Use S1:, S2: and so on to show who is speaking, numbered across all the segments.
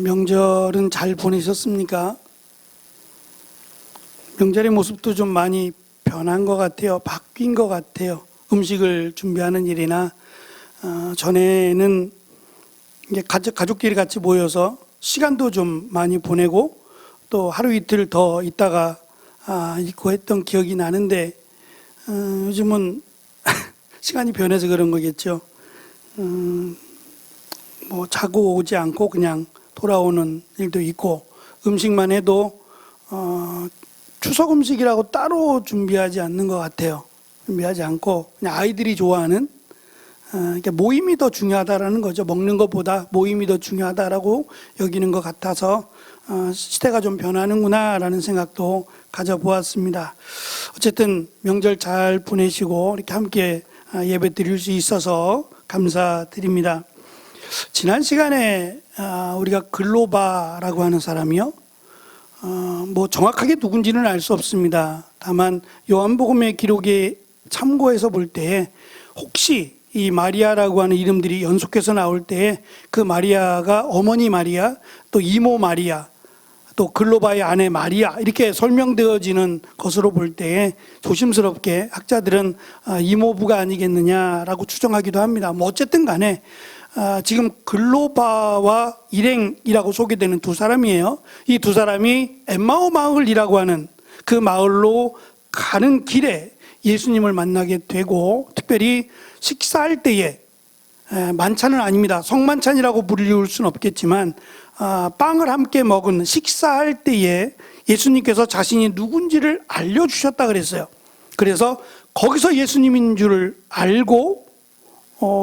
S1: 명절은 잘 보내셨습니까? 명절의 모습도 좀 많이 변한 것 같아요. 바뀐 것 같아요. 음식을 준비하는 일이나 전에는 이제 가족끼리 같이 모여서 시간도 좀 많이 보내고 또 하루 이틀 더 있다가 있고 했던 기억이 나는데 요즘은 시간이 변해서 그런 거겠죠. 뭐 자고 오지 않고 그냥 돌아오는 일도 있고, 음식만 해도 추석 음식이라고 따로 준비하지 않는 것 같아요. 준비하지 않고 그냥 아이들이 좋아하는 그러니까 모임이 더 중요하다라는 거죠. 먹는 것보다 모임이 더 중요하다라고 여기는 것 같아서 시대가 좀 변하는구나라는 생각도 가져보았습니다. 어쨌든 명절 잘 보내시고 이렇게 함께 예배 드릴 수 있어서 감사드립니다. 지난 시간에 우리가 글로바라고 하는 사람이요, 뭐 정확하게 누군지는 알 수 없습니다. 다만 요한복음의 기록에 참고해서 볼 때 혹시 이 마리아라고 하는 이름들이 연속해서 나올 때 그 마리아가 어머니 마리아, 또 이모 마리아, 또 글로바의 아내 마리아 이렇게 설명되어지는 것으로 볼 때 조심스럽게 학자들은 이모부가 아니겠느냐라고 추정하기도 합니다. 뭐 어쨌든 간에 지금 글로바와 일행이라고 소개되는 두 사람이에요. 이 두 사람이 엠마오 마을이라고 하는 그 마을로 가는 길에 예수님을 만나게 되고, 특별히 식사할 때에 만찬은 아닙니다. 성만찬이라고 부를 수는 없겠지만 빵을 함께 먹은 식사할 때에 예수님께서 자신이 누군지를 알려주셨다 그랬어요. 그래서 거기서 예수님인 줄을 알고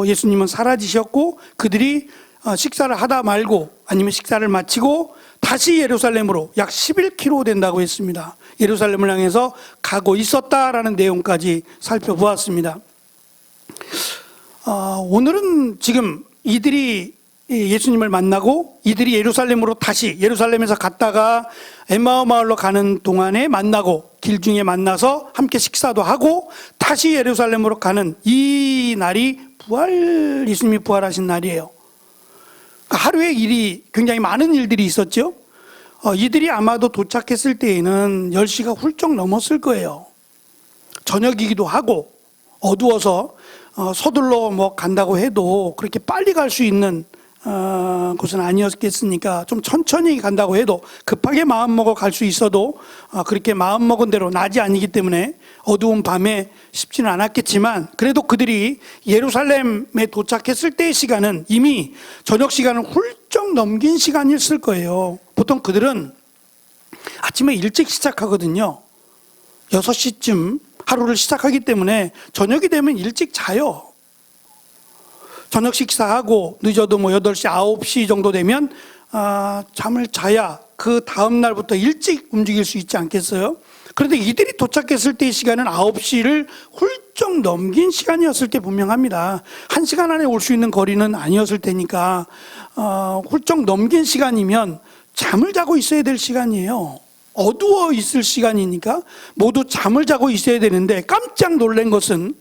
S1: 예수님은 사라지셨고, 그들이 식사를 하다 말고 아니면 식사를 마치고 다시 예루살렘으로 약 11km 된다고 했습니다. 예루살렘을 향해서 가고 있었다라는 내용까지 살펴보았습니다. 오늘은 지금 이들이 예수님을 만나고 이들이 예루살렘으로 다시 예루살렘에서 갔다가 엠마오 마을로 가는 동안에 만나고 길 중에 만나서 함께 식사도 하고 다시 예루살렘으로 가는 이 날이 예수님이 부활하신 날이에요. 하루에 일이 굉장히 많은 일들이 있었죠. 이들이 아마도 도착했을 때에는 10시가 훌쩍 넘었을 거예요. 저녁이기도 하고 어두워서 서둘러 뭐 간다고 해도 그렇게 빨리 갈 수 있는 곳은 아니었겠으니까 좀 천천히 간다고 해도, 급하게 마음먹어 갈 수 있어도 그렇게 마음먹은 대로 낮이 아니기 때문에 어두운 밤에 쉽지는 않았겠지만, 그래도 그들이 예루살렘에 도착했을 때의 시간은 이미 저녁 시간을 훌쩍 넘긴 시간이었을 거예요. 보통 그들은 아침에 일찍 시작하거든요. 6시쯤 하루를 시작하기 때문에 저녁이 되면 일찍 자요. 저녁 식사하고 늦어도 뭐 8시, 9시 정도 되면 잠을 자야 그 다음 날부터 일찍 움직일 수 있지 않겠어요? 그런데 이들이 도착했을 때의 시간은 9시를 훌쩍 넘긴 시간이었을 게 분명합니다. 1시간 안에 올 수 있는 거리는 아니었을 테니까 훌쩍 넘긴 시간이면 잠을 자고 있어야 될 시간이에요. 어두워 있을 시간이니까 모두 잠을 자고 있어야 되는데, 깜짝 놀란 것은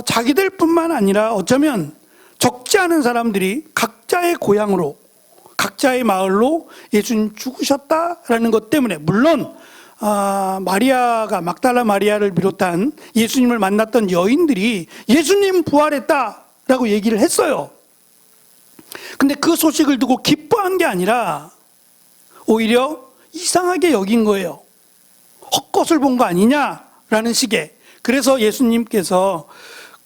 S1: 자기들 뿐만 아니라 어쩌면 적지 않은 사람들이 각자의 고향으로, 각자의 마을로 예수님 죽으셨다라는 것 때문에, 물론 마리아가, 막달라 마리아를 비롯한 예수님을 만났던 여인들이 예수님 부활했다라고 얘기를 했어요. 근데 그 소식을 두고 기뻐한 게 아니라 오히려 이상하게 여긴 거예요. 헛것을 본 거 아니냐라는 식의. 그래서 예수님께서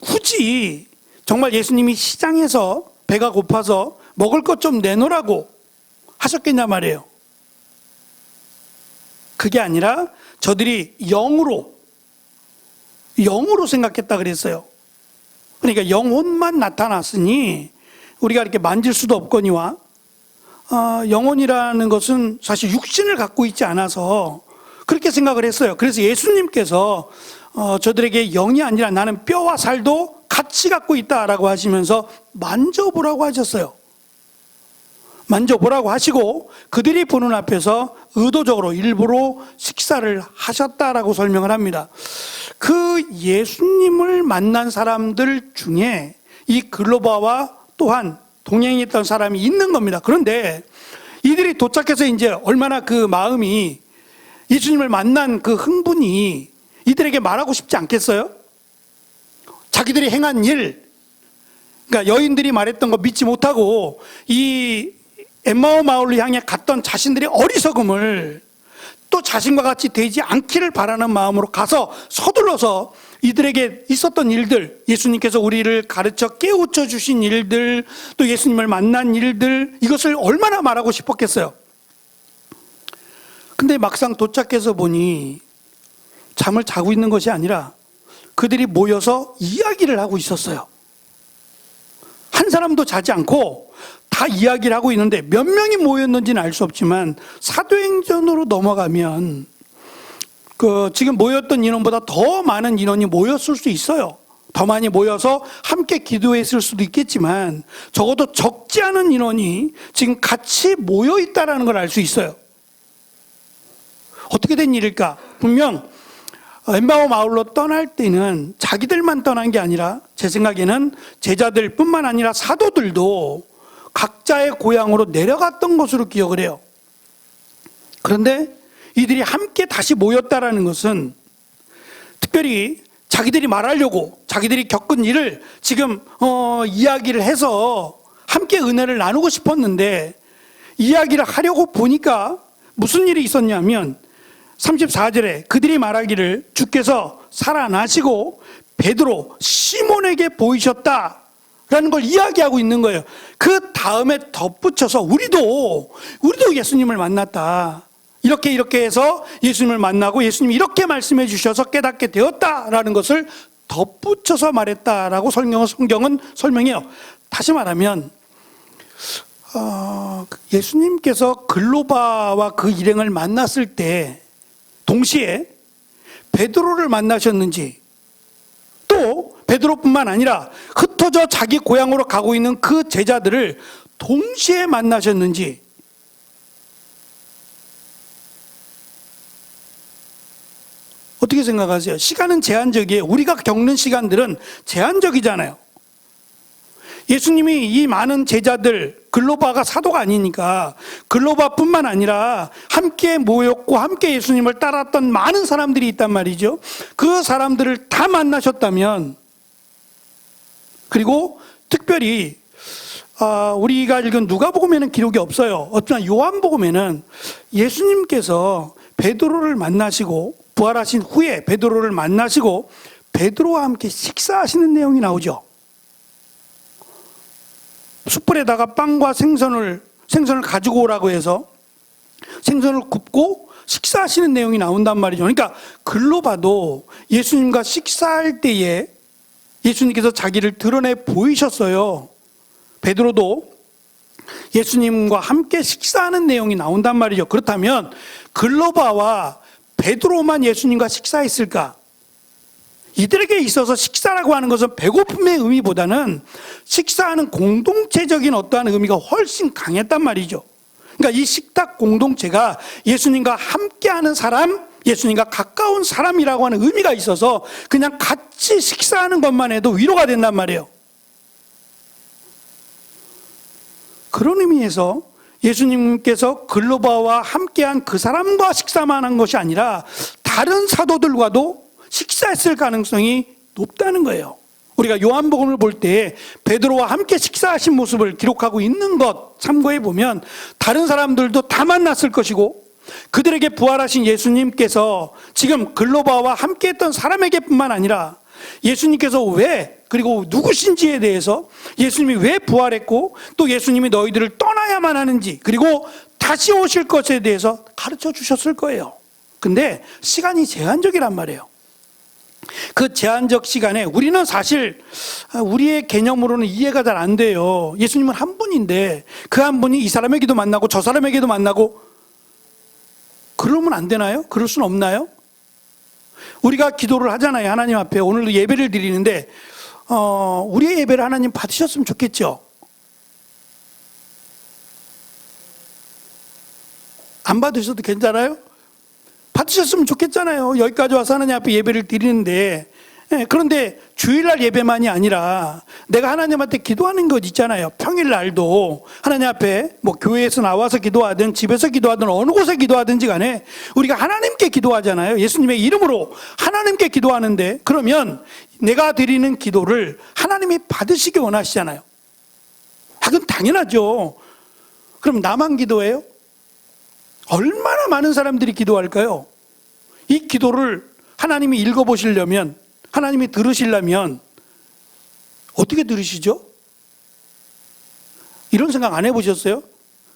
S1: 굳이 정말 예수님이 시장에서 배가 고파서 먹을 것 좀 내놓으라고 하셨겠냐 말이에요. 그게 아니라 저들이 영으로 생각했다 그랬어요. 그러니까 영혼만 나타났으니 우리가 이렇게 만질 수도 없거니와 영혼이라는 것은 사실 육신을 갖고 있지 않아서 그렇게 생각을 했어요. 그래서 예수님께서 저들에게 영이 아니라 나는 뼈와 살도 같이 갖고 있다라고 하시면서 만져보라고 하셨어요. 만져보라고 하시고 그들이 보는 앞에서 의도적으로 일부러 식사를 하셨다라고 설명을 합니다. 그 예수님을 만난 사람들 중에 이 글로바와 또한 동행했던 사람이 있는 겁니다. 그런데 이들이 도착해서 이제 얼마나 그 마음이 예수님을 만난 그 흥분이 이들에게 말하고 싶지 않겠어요? 자기들이 행한 일, 그러니까 여인들이 말했던 거 믿지 못하고 이 엠마오 마을로 향해 갔던 자신들의 어리석음을 또 자신과 같이 되지 않기를 바라는 마음으로 가서 서둘러서 이들에게 있었던 일들, 예수님께서 우리를 가르쳐 깨우쳐 주신 일들, 또 예수님을 만난 일들, 이것을 얼마나 말하고 싶었겠어요. 근데 막상 도착해서 보니 잠을 자고 있는 것이 아니라 그들이 모여서 이야기를 하고 있었어요. 한 사람도 자지 않고 다 이야기를 하고 있는데 몇 명이 모였는지는 알 수 없지만 사도행전으로 넘어가면 지금 모였던 인원보다 더 많은 인원이 모였을 수 있어요. 더 많이 모여서 함께 기도했을 수도 있겠지만 적어도 적지 않은 인원이 지금 같이 모여 있다는 걸 알 수 있어요. 어떻게 된 일일까? 분명 엠마오 마을로 떠날 때는 자기들만 떠난 게 아니라 제 생각에는 제자들뿐만 아니라 사도들도 각자의 고향으로 내려갔던 것으로 기억을 해요. 그런데 이들이 함께 다시 모였다라는 것은 특별히 자기들이 말하려고 자기들이 겪은 일을 지금 이야기를 해서 함께 은혜를 나누고 싶었는데 이야기를 하려고 보니까 무슨 일이 있었냐면 34절에 그들이 말하기를 주께서 살아나시고 베드로 시몬에게 보이셨다라는 걸 이야기하고 있는 거예요. 그 다음에 덧붙여서 우리도 예수님을 만났다. 이렇게 해서 예수님을 만나고 예수님이 이렇게 말씀해 주셔서 깨닫게 되었다라는 것을 덧붙여서 말했다라고 성경은 설명해요. 다시 말하면 예수님께서 글로바와 그 일행을 만났을 때 동시에 베드로를 만나셨는지, 또 베드로뿐만 아니라 흩어져 자기 고향으로 가고 있는 그 제자들을 동시에 만나셨는지, 어떻게 생각하세요? 시간은 제한적이에요. 우리가 겪는 시간들은 제한적이잖아요. 예수님이 이 많은 제자들, 글로바가 사도가 아니니까 글로바뿐만 아니라 함께 모였고 함께 예수님을 따랐던 많은 사람들이 있단 말이죠. 그 사람들을 다 만나셨다면, 그리고 특별히 우리가 읽은 누가복음에는 기록이 없어요. 어쩌나 요한복음에는 예수님께서 베드로를 만나시고 부활하신 후에 베드로를 만나시고 베드로와 함께 식사하시는 내용이 나오죠. 숯불에다가 빵과 생선을 가지고 오라고 해서 생선을 굽고 식사하시는 내용이 나온단 말이죠. 그러니까 글로 봐도 예수님과 식사할 때에 예수님께서 자기를 드러내 보이셨어요. 베드로도 예수님과 함께 식사하는 내용이 나온단 말이죠. 그렇다면 글로바와 베드로만 예수님과 식사했을까? 이들에게 있어서 식사라고 하는 것은 배고픔의 의미보다는 식사하는 공동체적인 어떠한 의미가 훨씬 강했단 말이죠. 그러니까 이 식탁 공동체가 예수님과 함께하는 사람, 예수님과 가까운 사람이라고 하는 의미가 있어서 그냥 같이 식사하는 것만 해도 위로가 된단 말이에요. 그런 의미에서 예수님께서 글로바와 함께한 그 사람과 식사만 한 것이 아니라 다른 사도들과도 식사했을 가능성이 높다는 거예요. 우리가 요한복음을 볼 때 베드로와 함께 식사하신 모습을 기록하고 있는 것 참고해 보면 다른 사람들도 다 만났을 것이고, 그들에게 부활하신 예수님께서 지금 글로바와 함께했던 사람에게뿐만 아니라 예수님께서 왜, 그리고 누구신지에 대해서, 예수님이 왜 부활했고 또 예수님이 너희들을 떠나야만 하는지, 그리고 다시 오실 것에 대해서 가르쳐 주셨을 거예요. 근데 시간이 제한적이란 말이에요. 그 제한적 시간에 우리는 사실 우리의 개념으로는 이해가 잘 안 돼요. 예수님은 한 분인데 그 한 분이 이 사람에게도 만나고 저 사람에게도 만나고, 그러면 안 되나요? 그럴 수는 없나요? 우리가 기도를 하잖아요. 하나님 앞에 오늘도 예배를 드리는데 우리의 예배를 하나님 받으셨으면 좋겠죠. 안 받으셔도 괜찮아요? 받으셨으면 좋겠잖아요. 여기까지 와서 하나님 앞에 예배를 드리는데 예, 그런데 주일날 예배만이 아니라 내가 하나님한테 기도하는 것 있잖아요. 평일날도 하나님 앞에 뭐 교회에서 나와서 기도하든 집에서 기도하든 어느 곳에 기도하든지 간에 우리가 하나님께 기도하잖아요. 예수님의 이름으로 하나님께 기도하는데, 그러면 내가 드리는 기도를 하나님이 받으시기 원하시잖아요. 그건 당연하죠. 그럼 나만 기도해요? 얼마나 많은 사람들이 기도할까요? 이 기도를 하나님이 읽어보시려면, 하나님이 들으시려면 어떻게 들으시죠? 이런 생각 안 해보셨어요?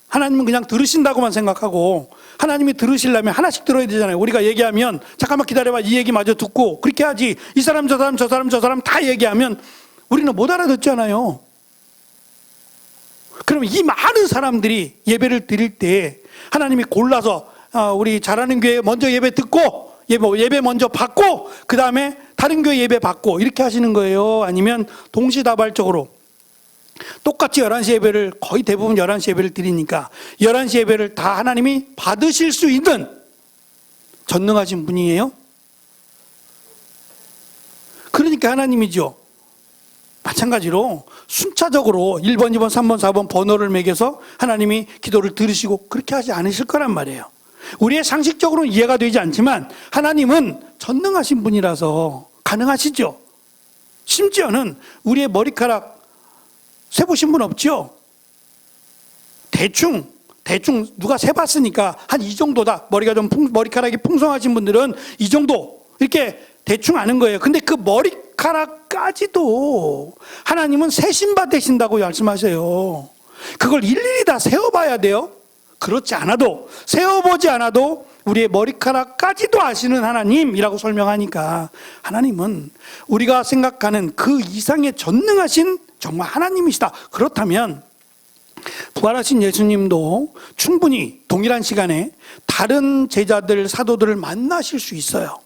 S1: 하나님은 그냥 들으신다고만 생각하고, 하나님이 들으시려면 하나씩 들어야 되잖아요. 우리가 얘기하면 잠깐만 기다려봐, 이 얘기 마저 듣고 그렇게 하지, 이 사람 저 사람 저 사람 저 사람 다 얘기하면 우리는 못 알아듣잖아요. 그럼 이 많은 사람들이 예배를 드릴 때 하나님이 골라서 우리 잘하는 교회 먼저 예배 듣고 예배 먼저 받고 그 다음에 다른 교회 예배 받고 이렇게 하시는 거예요? 아니면 동시다발적으로 똑같이 11시 예배를, 거의 대부분 11시 예배를 드리니까 11시 예배를 다 하나님이 받으실 수 있는 전능하신 분이에요? 그러니까 하나님이죠. 마찬가지로 순차적으로 1번, 2번, 3번, 4번 번호를 매겨서 하나님이 기도를 들으시고 그렇게 하지 않으실 거란 말이에요. 우리의 상식적으로는 이해가 되지 않지만 하나님은 전능하신 분이라서 가능하시죠. 심지어는 우리의 머리카락 세보신 분 없죠? 대충 누가 세봤으니까 한 이 정도다. 머리카락이 풍성하신 분들은 이 정도 이렇게 대충 아는 거예요. 근데 그 머리카락까지도 하나님은 세심받으신다고 말씀하세요. 그걸 일일이 다 세어봐야 돼요? 그렇지 않아도, 세어보지 않아도 우리의 머리카락까지도 아시는 하나님이라고 설명하니까 하나님은 우리가 생각하는 그 이상의 전능하신 정말 하나님이시다. 그렇다면 부활하신 예수님도 충분히 동일한 시간에 다른 제자들, 사도들을 만나실 수 있어요.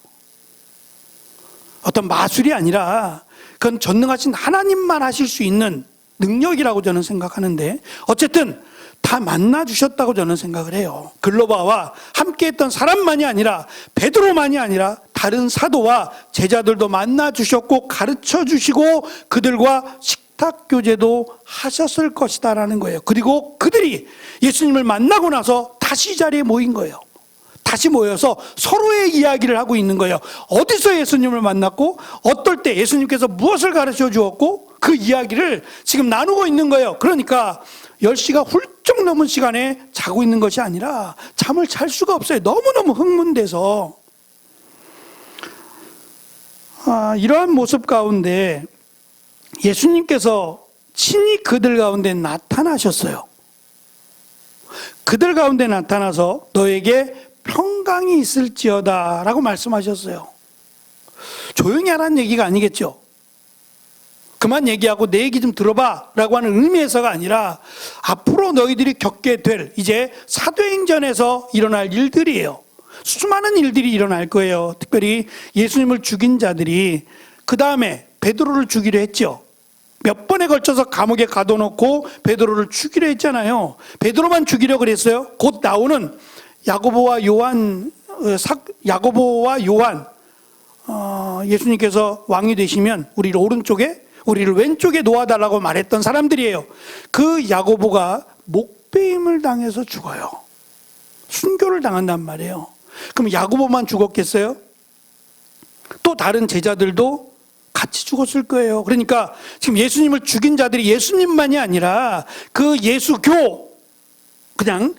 S1: 어떤 마술이 아니라 그건 전능하신 하나님만 하실 수 있는 능력이라고 저는 생각하는데, 어쨌든 다 만나주셨다고 저는 생각을 해요. 글로바와 함께했던 사람만이 아니라, 베드로만이 아니라 다른 사도와 제자들도 만나주셨고 가르쳐주시고 그들과 식탁교제도 하셨을 것이다라는 거예요. 그리고 그들이 예수님을 만나고 나서 다시 이 자리에 모인 거예요. 다시 모여서 서로의 이야기를 하고 있는 거예요. 어디서 예수님을 만났고 어떨 때 예수님께서 무엇을 가르쳐 주었고 그 이야기를 지금 나누고 있는 거예요. 그러니까 10시가 훌쩍 넘은 시간에 자고 있는 것이 아니라 잠을 잘 수가 없어요. 너무너무 흥분돼서. 이러한 모습 가운데 예수님께서 친히 그들 가운데 나타나셨어요. 그들 가운데 나타나서 너에게 평강이 있을지어다 라고 말씀하셨어요. 조용히 하라는 얘기가 아니겠죠. 그만 얘기하고 내 얘기 좀 들어봐 라고 하는 의미에서가 아니라 앞으로 너희들이 겪게 될 이제 사도행전에서 일어날 일들이에요. 수많은 일들이 일어날 거예요. 특별히 예수님을 죽인 자들이 그 다음에 베드로를 죽이려 했죠. 몇 번에 걸쳐서 감옥에 가둬놓고 베드로를 죽이려 했잖아요. 베드로만 죽이려 그랬어요. 곧 나오는 야고보와 요한, 예수님께서 왕이 되시면 우리를 오른쪽에, 우리를 왼쪽에 놓아달라고 말했던 사람들이에요. 그 야고보가 목배임을 당해서 죽어요. 순교를 당한단 말이에요. 그럼 야고보만 죽었겠어요? 또 다른 제자들도 같이 죽었을 거예요. 그러니까 지금 예수님을 죽인 자들이 예수님만이 아니라 그 예수교, 그냥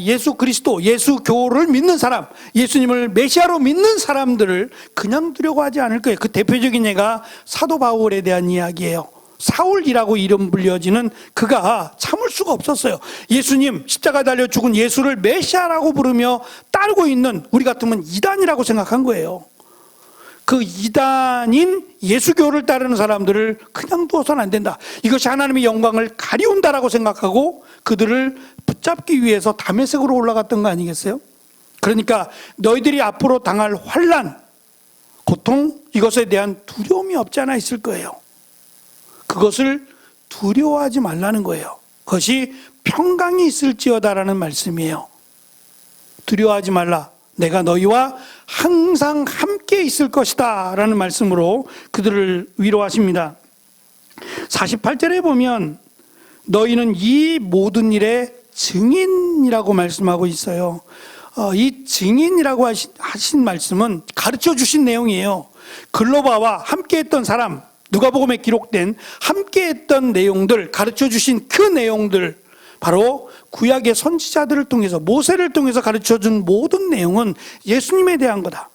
S1: 예수 그리스도, 예수교를 믿는 사람, 예수님을 메시아로 믿는 사람들을 그냥 두려고 하지 않을 거예요. 그 대표적인 예가 사도 바울에 대한 이야기예요. 사울이라고 이름 불려지는 그가 참을 수가 없었어요. 예수님, 십자가 달려 죽은 예수를 메시아라고 부르며 따르고 있는 우리 같으면 이단이라고 생각한 거예요. 그 이단인 예수교를 따르는 사람들을 그냥 두어서는 안 된다. 이것이 하나님의 영광을 가리운다라고 생각하고 그들을 붙잡기 위해서 다메섹으로 올라갔던 거 아니겠어요? 그러니까 너희들이 앞으로 당할 환난, 고통, 이것에 대한 두려움이 없지 않아 있을 거예요. 그것을 두려워하지 말라는 거예요. 그것이 평강이 있을지어다라는 말씀이에요. 두려워하지 말라. 내가 너희와 항상 함께 있을 것이다 라는 말씀으로 그들을 위로하십니다. 48절에 보면 너희는 이 모든 일의 증인이라고 말씀하고 있어요. 이 증인이라고 하신 말씀은 가르쳐 주신 내용이에요. 글로바와 함께했던 사람, 누가복음에 기록된 함께했던 내용들, 가르쳐 주신 그 내용들, 바로 구약의 선지자들을 통해서, 모세를 통해서 가르쳐 준 모든 내용은 예수님에 대한 거다.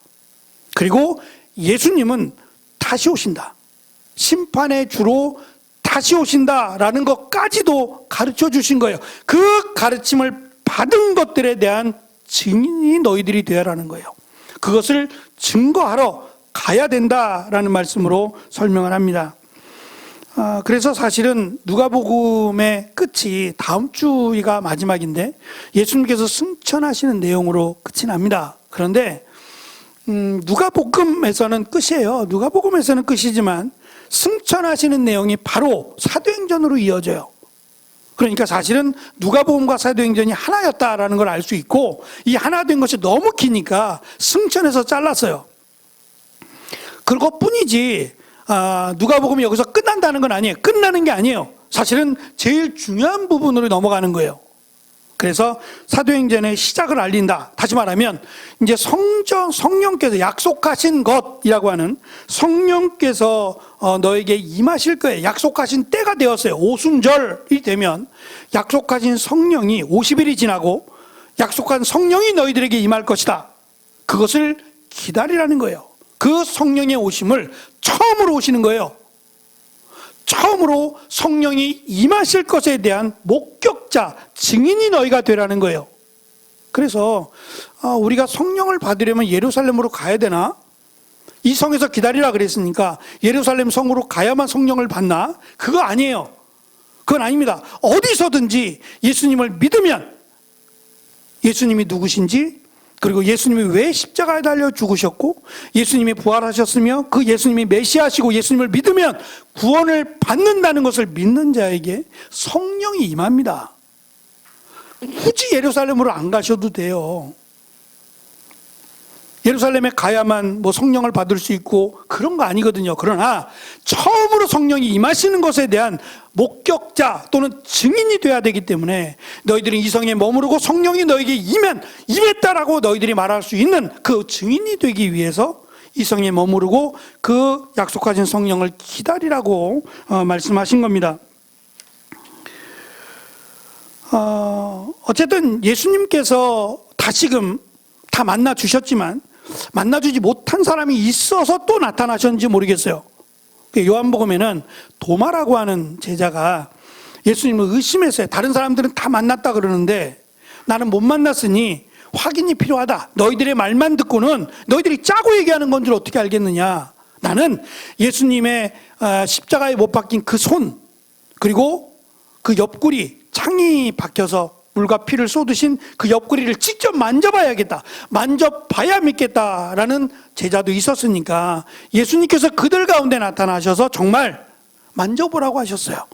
S1: 그리고 예수님은 다시 오신다. 심판의 주로 다시 오신다라는 것까지도 가르쳐 주신 거예요. 그 가르침을 받은 것들에 대한 증인이 너희들이 되어라는 거예요. 그것을 증거하러 가야 된다라는 말씀으로 설명을 합니다. 그래서 사실은 누가복음의 끝이 다음 주가 마지막인데 예수님께서 승천하시는 내용으로 끝이 납니다. 그런데 누가복음에서는 끝이에요. 누가복음에서는 끝이지만 승천하시는 내용이 바로 사도행전으로 이어져요. 그러니까 사실은 누가복음과 사도행전이 하나였다라는 걸 알 수 있고, 이 하나 된 것이 너무 기니까 승천해서 잘랐어요. 그것뿐이지 누가복음이 여기서 끝난다는 건 아니에요. 끝나는 게 아니에요. 사실은 제일 중요한 부분으로 넘어가는 거예요. 그래서 사도행전의 시작을 알린다. 다시 말하면 이제 성령께서 약속하신 것이라고 하는, 성령께서 너에게 임하실 거예요. 약속하신 때가 되었어요. 오순절이 되면 약속하신 성령이 50일이 지나고 약속한 성령이 너희들에게 임할 것이다. 그것을 기다리라는 거예요. 그 성령의 오심을 처음으로 오시는 거예요. 처음으로 성령이 임하실 것에 대한 목격자, 증인이 너희가 되라는 거예요. 그래서 우리가 성령을 받으려면 예루살렘으로 가야 되나? 이 성에서 기다리라 그랬으니까 예루살렘 성으로 가야만 성령을 받나? 그거 아니에요. 그건 아닙니다. 어디서든지 예수님을 믿으면, 예수님이 누구신지, 그리고 예수님이 왜 십자가에 달려 죽으셨고 예수님이 부활하셨으며 그 예수님이 메시아시고 예수님을 믿으면 구원을 받는다는 것을 믿는 자에게 성령이 임합니다. 굳이 예루살렘으로 안 가셔도 돼요. 예루살렘에 가야만 성령을 받을 수 있고 그런 거 아니거든요. 그러나 처음으로 성령이 임하시는 것에 대한 목격자 또는 증인이 돼야 되기 때문에 너희들은 이 성에 머무르고 성령이 너에게 임했다라고 너희들이 말할 수 있는 그 증인이 되기 위해서 이 성에 머무르고 그 약속하신 성령을 기다리라고 말씀하신 겁니다. 어쨌든 예수님께서 다시금 다 만나 주셨지만 만나주지 못한 사람이 있어서 또 나타나셨는지 모르겠어요. 요한복음에는 도마라고 하는 제자가 예수님을 의심했어요. 다른 사람들은 다 만났다 그러는데 나는 못 만났으니 확인이 필요하다. 너희들의 말만 듣고는 너희들이 짜고 얘기하는 건 줄 어떻게 알겠느냐. 나는 예수님의 십자가에 못 박힌 그 손, 그리고 그 옆구리 창이 박혀서 물과 피를 쏟으신 그 옆구리를 직접 만져봐야겠다. 만져봐야 믿겠다라는 제자도 있었으니까 예수님께서 그들 가운데 나타나셔서 정말 만져보라고 하셨어요.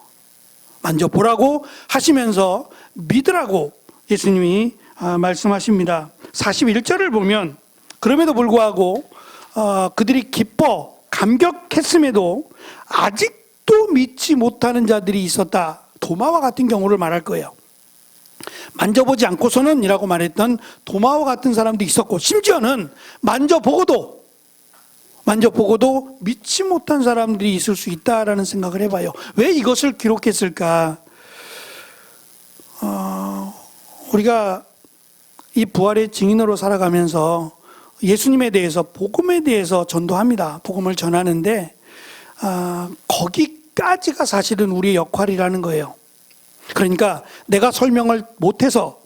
S1: 만져보라고 하시면서 믿으라고 예수님이 말씀하십니다. 41절을 보면 그럼에도 불구하고 그들이 기뻐 감격했음에도 아직도 믿지 못하는 자들이 있었다. 도마와 같은 경우를 말할 거예요. 만져보지 않고서는 이라고 말했던 도마와 같은 사람도 있었고, 심지어는 만져보고도 믿지 못한 사람들이 있을 수 있다라는 생각을 해봐요. 왜 이것을 기록했을까? 우리가 이 부활의 증인으로 살아가면서 예수님에 대해서, 복음에 대해서 전도합니다. 복음을 전하는데 거기까지가 사실은 우리의 역할이라는 거예요. 그러니까 내가 설명을 못해서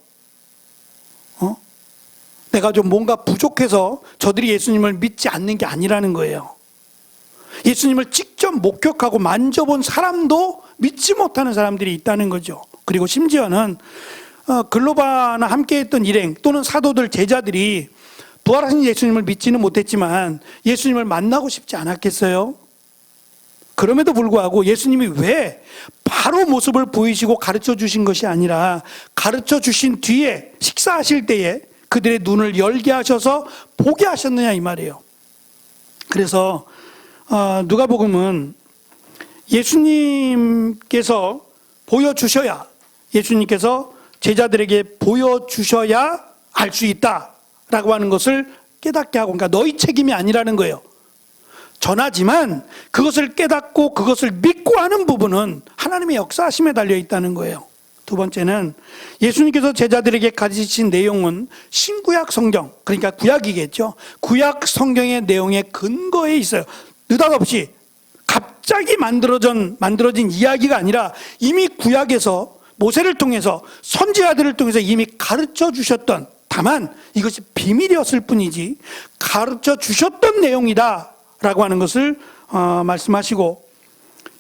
S1: 내가 좀 뭔가 부족해서 저들이 예수님을 믿지 않는 게 아니라는 거예요. 예수님을 직접 목격하고 만져본 사람도 믿지 못하는 사람들이 있다는 거죠. 그리고 심지어는 글로바나 함께했던 일행 또는 사도들, 제자들이 부활하신 예수님을 믿지는 못했지만 예수님을 만나고 싶지 않았겠어요? 그럼에도 불구하고 예수님이 왜 바로 모습을 보이시고 가르쳐 주신 것이 아니라 가르쳐 주신 뒤에 식사하실 때에 그들의 눈을 열게 하셔서 보게 하셨느냐 이 말이에요. 그래서 누가복음은 예수님께서 보여주셔야, 예수님께서 제자들에게 보여주셔야 알 수 있다라고 하는 것을 깨닫게 하고, 그러니까 너희 책임이 아니라는 거예요. 전하지만 그것을 깨닫고 그것을 믿고 하는 부분은 하나님의 역사하심에 달려 있다는 거예요. 두 번째는 예수님께서 제자들에게 가르치신 내용은 신구약 성경, 그러니까 구약이겠죠. 구약 성경의 내용의 근거에 있어요. 느닷없이 갑자기 만들어진 이야기가 아니라 이미 구약에서 모세를 통해서 선지자들을 통해서 이미 가르쳐 주셨던, 다만 이것이 비밀이었을 뿐이지 가르쳐 주셨던 내용이다라고 하는 것을 말씀하시고,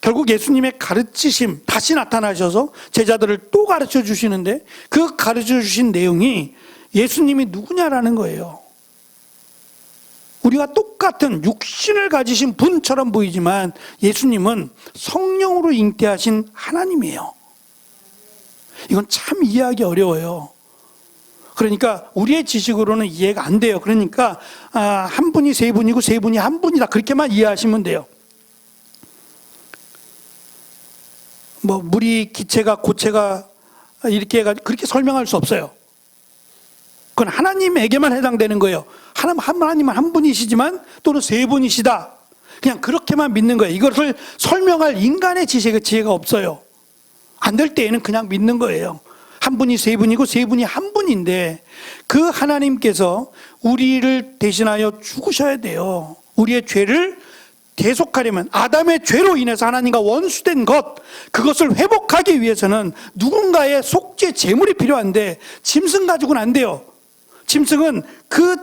S1: 결국 예수님의 가르치심 다시 나타나셔서 제자들을 또 가르쳐 주시는데 그 가르쳐 주신 내용이 예수님이 누구냐라는 거예요. 우리가 똑같은 육신을 가지신 분처럼 보이지만 예수님은 성령으로 잉태하신 하나님이에요. 이건 참 이해하기 어려워요. 그러니까 우리의 지식으로는 이해가 안 돼요. 그러니까 한 분이 세 분이고 세 분이 한 분이다, 그렇게만 이해하시면 돼요. 뭐 물이 기체가 고체가 이렇게 해가지고 그렇게 설명할 수 없어요. 그건 하나님에게만 해당되는 거예요. 하나님은 한 분이시지만 또는 세 분이시다, 그냥 그렇게만 믿는 거예요. 이것을 설명할 인간의 지혜가 없어요. 안 될 때에는 그냥 믿는 거예요. 한 분이 세 분이고 세 분이 한 분인데 그 하나님께서 우리를 대신하여 죽으셔야 돼요. 우리의 죄를 대속하려면, 아담의 죄로 인해서 하나님과 원수된 것, 그것을 회복하기 위해서는 누군가의 속죄 제물이 필요한데 짐승 가지고는 안 돼요. 짐승은 그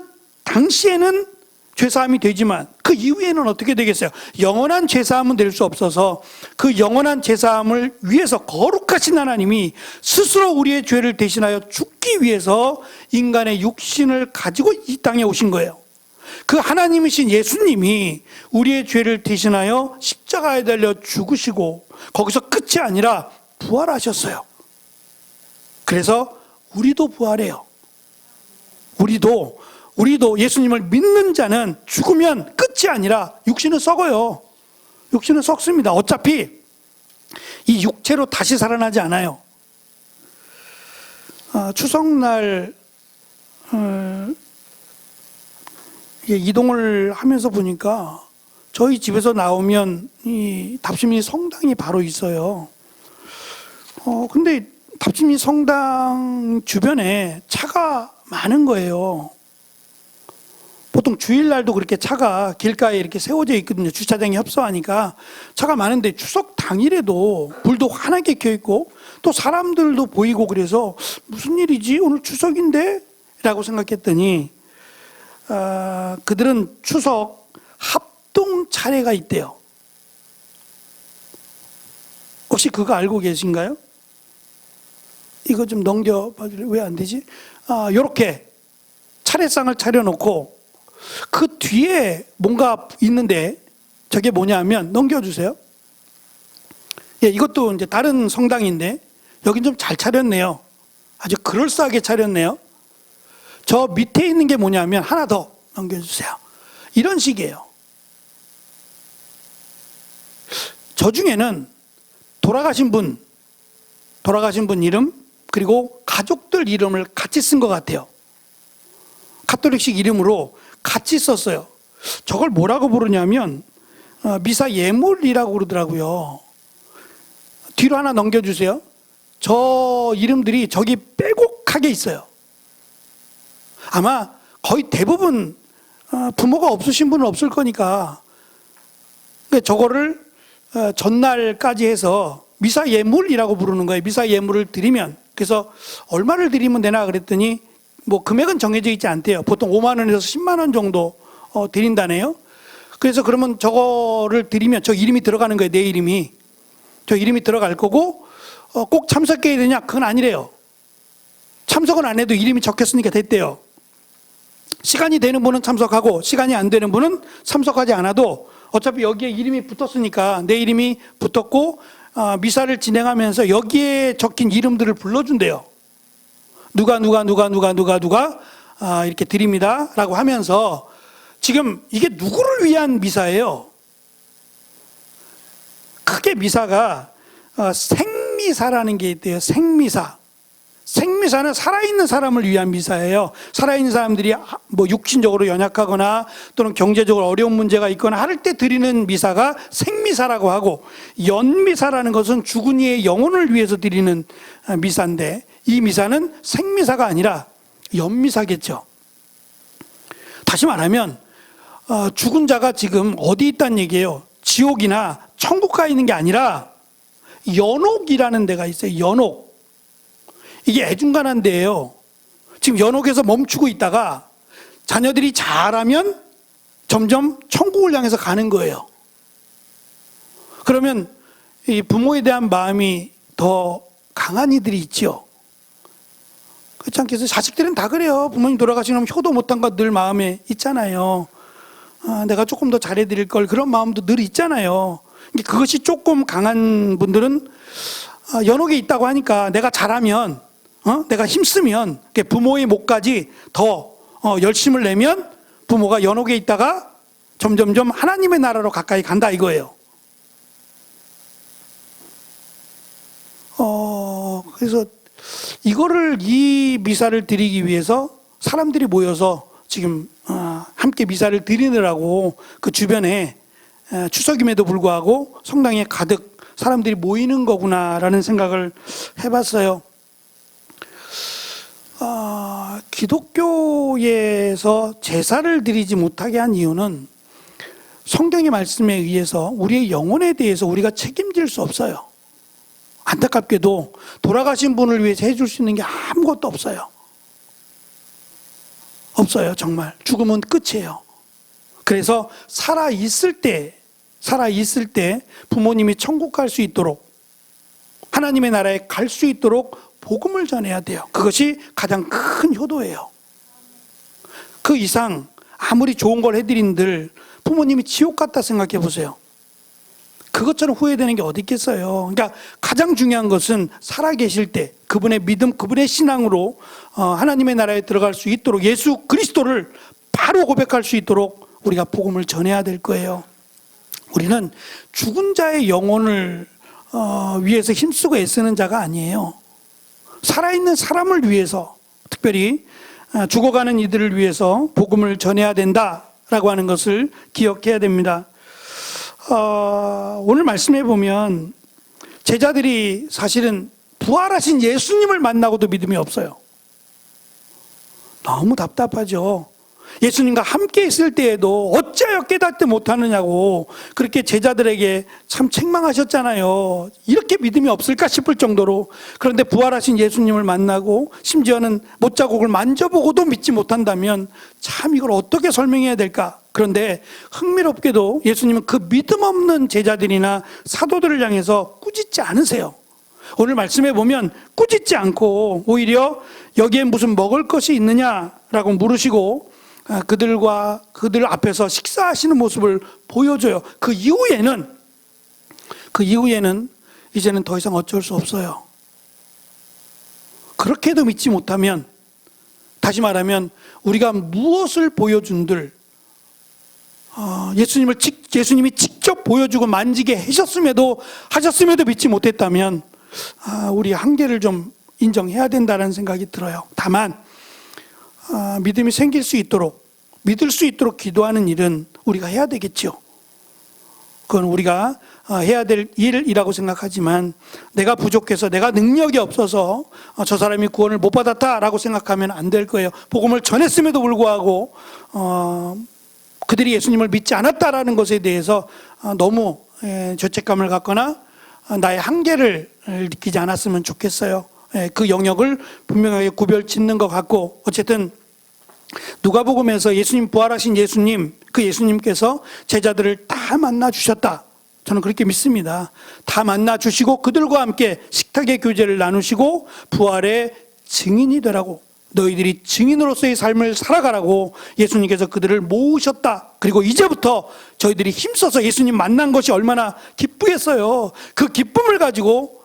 S1: 당시에는 죄사함이 되지만 그 이후에는 어떻게 되겠어요? 영원한 죄사함은 될 수 없어서 그 영원한 죄사함을 위해서 거룩하신 하나님이 스스로 우리의 죄를 대신하여 죽기 위해서 인간의 육신을 가지고 이 땅에 오신 거예요. 그 하나님이신 예수님이 우리의 죄를 대신하여 십자가에 달려 죽으시고 거기서 끝이 아니라 부활하셨어요. 그래서 우리도 부활해요. 우리도 예수님을 믿는 자는 죽으면 끝이 아니라 육신은 썩어요. 육신은 썩습니다. 어차피 이 육체로 다시 살아나지 않아요. 추석날 이동을 하면서 보니까 저희 집에서 나오면 이 답심리 성당이 바로 있어요. 근데 답심리 성당 주변에 차가 많은 거예요. 보통 주일날도 그렇게 차가 길가에 이렇게 세워져 있거든요. 주차장이 협소하니까 차가 많은데 추석 당일에도 불도 환하게 켜 있고 또 사람들도 보이고, 그래서 무슨 일이지? 오늘 추석인데? 라고 생각했더니 그들은 추석 합동 차례가 있대요. 혹시 그거 알고 계신가요? 이거 좀 넘겨봐줄래요? 왜 안 되지? 요렇게 차례상을 차려놓고 그 뒤에 뭔가 있는데 저게 뭐냐 하면, 넘겨주세요. 예, 이것도 이제 다른 성당인데 여긴 좀 잘 차렸네요. 아주 그럴싸하게 차렸네요. 저 밑에 있는 게 뭐냐면, 하나 더 넘겨주세요. 이런 식이에요. 저 중에는 돌아가신 분 이름 그리고 가족들 이름을 같이 쓴 것 같아요. 가톨릭식 이름으로 같이 썼어요. 저걸 뭐라고 부르냐면 미사 예물이라고 그러더라고요. 뒤로 하나 넘겨주세요. 저 이름들이 저기 빼곡하게 있어요. 아마 거의 대부분 부모가 없으신 분은 없을 거니까 저거를 전날까지 해서 미사 예물이라고 부르는 거예요. 미사 예물을 드리면, 그래서 얼마를 드리면 되나 그랬더니 뭐 금액은 정해져 있지 않대요. 보통 5만 원에서 10만 원 정도 드린다네요. 그래서 그러면 저거를 드리면 저 이름이 들어가는 거예요. 내 이름이. 저 이름이 들어갈 거고 꼭 참석해야 되냐? 그건 아니래요. 참석은 안 해도 이름이 적혔으니까 됐대요. 시간이 되는 분은 참석하고 시간이 안 되는 분은 참석하지 않아도 어차피 여기에 이름이 붙었으니까, 내 이름이 붙었고 미사를 진행하면서 여기에 적힌 이름들을 불러준대요. 누가 이렇게 드립니다 라고 하면서 지금 이게 누구를 위한 미사예요? 크게 미사가 생미사라는 게 있대요. 생미사. 생미사는 살아있는 사람을 위한 미사예요. 살아있는 사람들이 뭐 육신적으로 연약하거나 또는 경제적으로 어려운 문제가 있거나 할 때 드리는 미사가 생미사라고 하고, 연미사라는 것은 죽은 이의 영혼을 위해서 드리는 미사인데, 이 미사는 생미사가 아니라 연미사겠죠. 다시 말하면 죽은 자가 지금 어디 있다는 얘기예요. 지옥이나 천국 가 있는 게 아니라 연옥이라는 데가 있어요. 연옥. 이게 애중간한 데예요. 지금 연옥에서 멈추고 있다가 자녀들이 잘하면 점점 천국을 향해서 가는 거예요. 그러면 이 부모에 대한 마음이 더 강한 이들이 있죠. 그렇지 않겠어요? 자식들은 다 그래요. 부모님 돌아가시면 효도 못한 거 늘 마음에 있잖아요. 내가 조금 더 잘해드릴 걸, 그런 마음도 늘 있잖아요. 그것이 조금 강한 분들은 연옥에 있다고 하니까 내가 잘하면, 내가 힘쓰면 부모의 몫까지 더 열심을 내면 부모가 연옥에 있다가 점점점 하나님의 나라로 가까이 간다 이거예요. 그래서 이 미사를 드리기 위해서 사람들이 모여서 지금 함께 미사를 드리느라고 그 주변에 추석임에도 불구하고 성당에 가득 사람들이 모이는 거구나라는 생각을 해봤어요. 기독교에서 제사를 드리지 못하게 한 이유는 성경의 말씀에 의해서 우리의 영혼에 대해서 우리가 책임질 수 없어요. 안타깝게도 돌아가신 분을 위해서 해줄 수 있는 게 아무것도 없어요. 없어요, 정말. 죽으면 끝이에요. 그래서 살아있을 때 부모님이 천국 갈 수 있도록, 하나님의 나라에 갈 수 있도록 복음을 전해야 돼요. 그것이 가장 큰 효도예요. 그 이상 아무리 좋은 걸 해드린들 부모님이 지옥 갔다 생각해 보세요. 그것처럼 후회되는 게 어디 있겠어요. 그러니까 가장 중요한 것은 살아계실 때 그분의 믿음, 그분의 신앙으로 하나님의 나라에 들어갈 수 있도록, 예수 그리스도를 바로 고백할 수 있도록 우리가 복음을 전해야 될 거예요. 우리는 죽은 자의 영혼을 위해서 힘쓰고 애쓰는 자가 아니에요. 살아있는 사람을 위해서, 특별히 죽어가는 이들을 위해서 복음을 전해야 된다라고 하는 것을 기억해야 됩니다. 오늘 말씀해 보면 제자들이 사실은 부활하신 예수님을 만나고도 믿음이 없어요. 너무 답답하죠. 예수님과 함께 있을 때에도 어찌하여 깨닫지 못하느냐고 그렇게 제자들에게 참 책망하셨잖아요. 이렇게 믿음이 없을까 싶을 정도로. 그런데 부활하신 예수님을 만나고 심지어는 못자국을 만져보고도 믿지 못한다면 참 이걸 어떻게 설명해야 될까. 그런데 흥미롭게도 예수님은 그 믿음 없는 제자들이나 사도들을 향해서 꾸짖지 않으세요. 오늘 말씀해 보면 꾸짖지 않고 오히려 여기에 무슨 먹을 것이 있느냐라고 물으시고 그들 앞에서 식사하시는 모습을 보여줘요. 그 이후에는 이제는 더 이상 어쩔 수 없어요. 그렇게도 믿지 못하면, 다시 말하면 우리가 무엇을 보여준들 예수님이 직접 보여주고 만지게 하셨음에도 믿지 못했다면 우리 한계를 좀 인정해야 된다는 생각이 들어요. 다만 믿음이 생길 수 있도록, 믿을 수 있도록 기도하는 일은 우리가 해야 되겠죠. 그건 우리가 해야 될 일이라고 생각하지만, 내가 부족해서, 내가 능력이 없어서 저 사람이 구원을 못 받았다라고 생각하면 안 될 거예요. 복음을 전했음에도 불구하고 그들이 예수님을 믿지 않았다라는 것에 대해서 너무 죄책감을 갖거나 나의 한계를 느끼지 않았으면 좋겠어요. 그 영역을 분명하게 구별 짓는 것 같고, 어쨌든 누가복음에서 예수님, 부활하신 예수님, 그 예수님께서 제자들을 다 만나 주셨다. 저는 그렇게 믿습니다. 다 만나 주시고 그들과 함께 식탁의 교제를 나누시고 부활의 증인이 되라고, 너희들이 증인으로서의 삶을 살아가라고 예수님께서 그들을 모으셨다. 그리고 이제부터 저희들이 힘써서 예수님 만난 것이 얼마나 기쁘겠어요. 그 기쁨을 가지고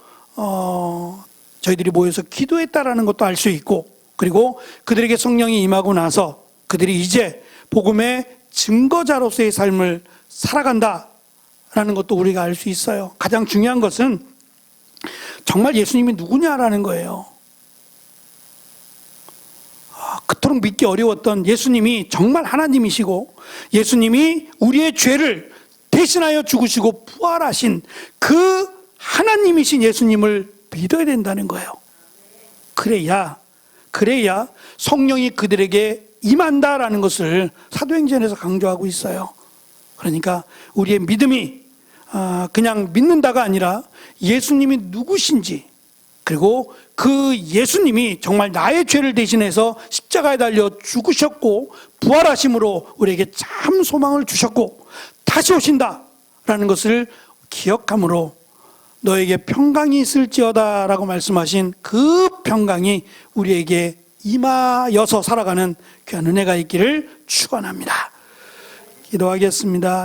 S1: 저희들이 모여서 기도했다라는 것도 알 수 있고, 그리고 그들에게 성령이 임하고 나서 그들이 이제 복음의 증거자로서의 삶을 살아간다라는 것도 우리가 알 수 있어요. 가장 중요한 것은 정말 예수님이 누구냐라는 거예요. 그토록 믿기 어려웠던 예수님이 정말 하나님이시고 예수님이 우리의 죄를 대신하여 죽으시고 부활하신 그 하나님이신 예수님을 믿어야 된다는 거예요. 그래야 성령이 그들에게 임한다라는 것을 사도행전에서 강조하고 있어요. 그러니까 우리의 믿음이 그냥 믿는다가 아니라 예수님이 누구신지, 그리고 그 예수님이 정말 나의 죄를 대신해서 십자가에 달려 죽으셨고 부활하심으로 우리에게 참 소망을 주셨고 다시 오신다라는 것을 기억함으로 너에게 평강이 있을지어다 라고 말씀하신 그 평강이 우리에게 임하여서 살아가는 귀한 은혜가 있기를 축원합니다. 기도하겠습니다.